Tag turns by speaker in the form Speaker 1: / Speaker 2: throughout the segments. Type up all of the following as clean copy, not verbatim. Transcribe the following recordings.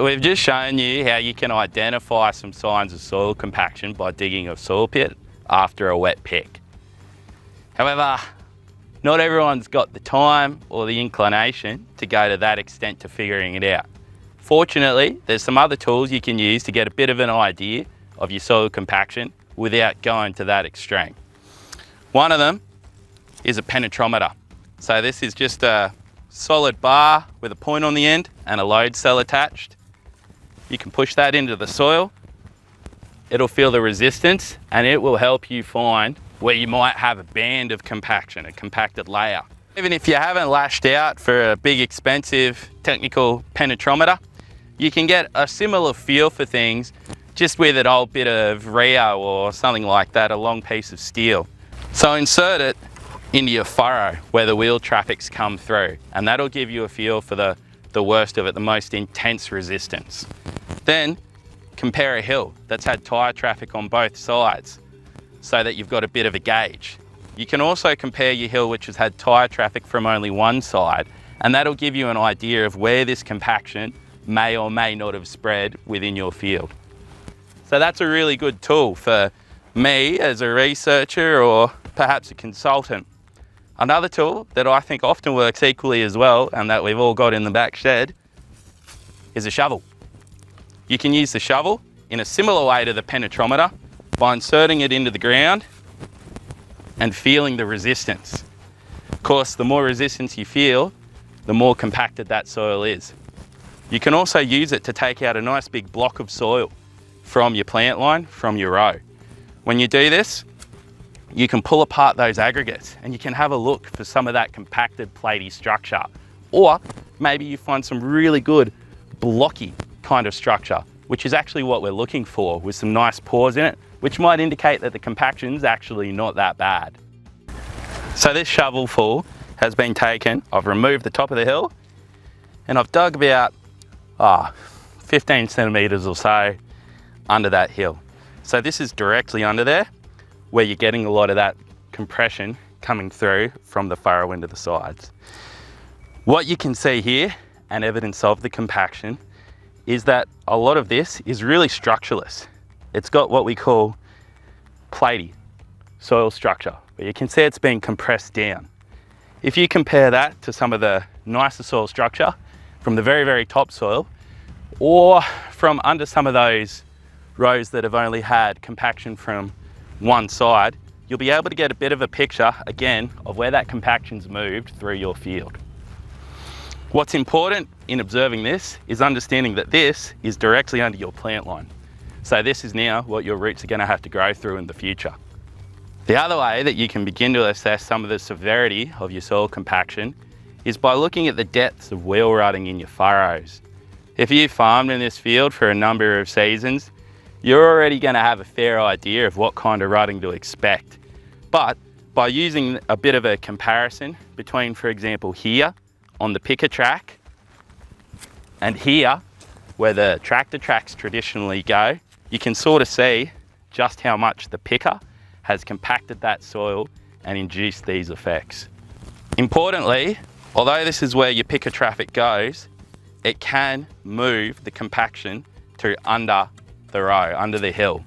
Speaker 1: we've just shown you how you can identify some signs of soil compaction by digging a soil pit after a wet pick. However, not everyone's got the time or the inclination to go to that extent to figuring it out. Fortunately, there's some other tools you can use to get a bit of an idea of your soil compaction without going to that extreme. One of them is a penetrometer. So this is just a solid bar with a point on the end and a load cell attached. You can push that into the soil. It'll feel the resistance and it will help you find where you might have a band of compaction, a compacted layer. Even if you haven't lashed out for a big expensive technical penetrometer, you can get a similar feel for things just with an old bit of Rio or something like that, a long piece of steel. So insert it into your furrow where the wheel traffic's come through, and that'll give you a feel for the worst of it, the most intense resistance. Then compare a hill that's had tyre traffic on both sides so that you've got a bit of a gauge. You can also compare your hill which has had tyre traffic from only one side, and that'll give you an idea of where this compaction may or may not have spread within your field. So that's a really good tool for me as a researcher or perhaps a consultant. Another tool that I think often works equally as well and that we've all got in the back shed is a shovel. You can use the shovel in a similar way to the penetrometer by inserting it into the ground and feeling the resistance. Of course, the more resistance you feel, the more compacted that soil is. You can also use it to take out a nice big block of soil from your plant line, from your row. When you do this, you can pull apart those aggregates and you can have a look for some of that compacted platey structure. Or maybe you find some really good blocky kind of structure, which is actually what we're looking for, with some nice pores in it, which might indicate that the compaction's actually not that bad. So this shovelful has been taken. I've removed the top of the hill and I've dug about 15 centimeters or so under that hill. So this is directly under there where you're getting a lot of that compression coming through from the furrow into the sides. What you can see here, and evidence of the compaction, is that a lot of this is really structureless. It's got what we call platey soil structure, but you can see it's being compressed down. If you compare that to some of the nicer soil structure from the very, very top soil, or from under some of those rows that have only had compaction from one side, you'll be able to get a bit of a picture, again, of where that compaction's moved through your field. What's important in observing this is understanding that this is directly under your plant line. So this is now what your roots are going to have to grow through in the future. The other way that you can begin to assess some of the severity of your soil compaction is by looking at the depths of wheel rutting in your furrows. If you've farmed in this field for a number of seasons, you're already going to have a fair idea of what kind of rutting to expect. But by using a bit of a comparison between, for example, here on the picker track and here where the tractor tracks traditionally go, you can sort of see just how much the picker has compacted that soil and induced these effects. Importantly, although this is where your picker traffic goes, it can move the compaction to under the row, under the hill.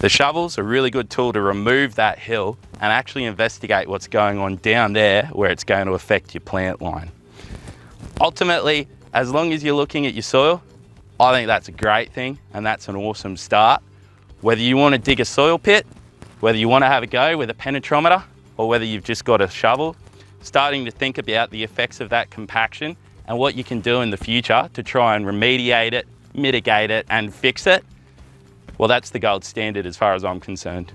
Speaker 1: The shovel's a really good tool to remove that hill and actually investigate what's going on down there where it's going to affect your plant line. Ultimately, as long as you're looking at your soil, I think that's a great thing and that's an awesome start. Whether you want to dig a soil pit, whether you want to have a go with a penetrometer, or whether you've just got a shovel, starting to think about the effects of that compaction and what you can do in the future to try and remediate it, mitigate it and fix it, well, that's the gold standard as far as I'm concerned.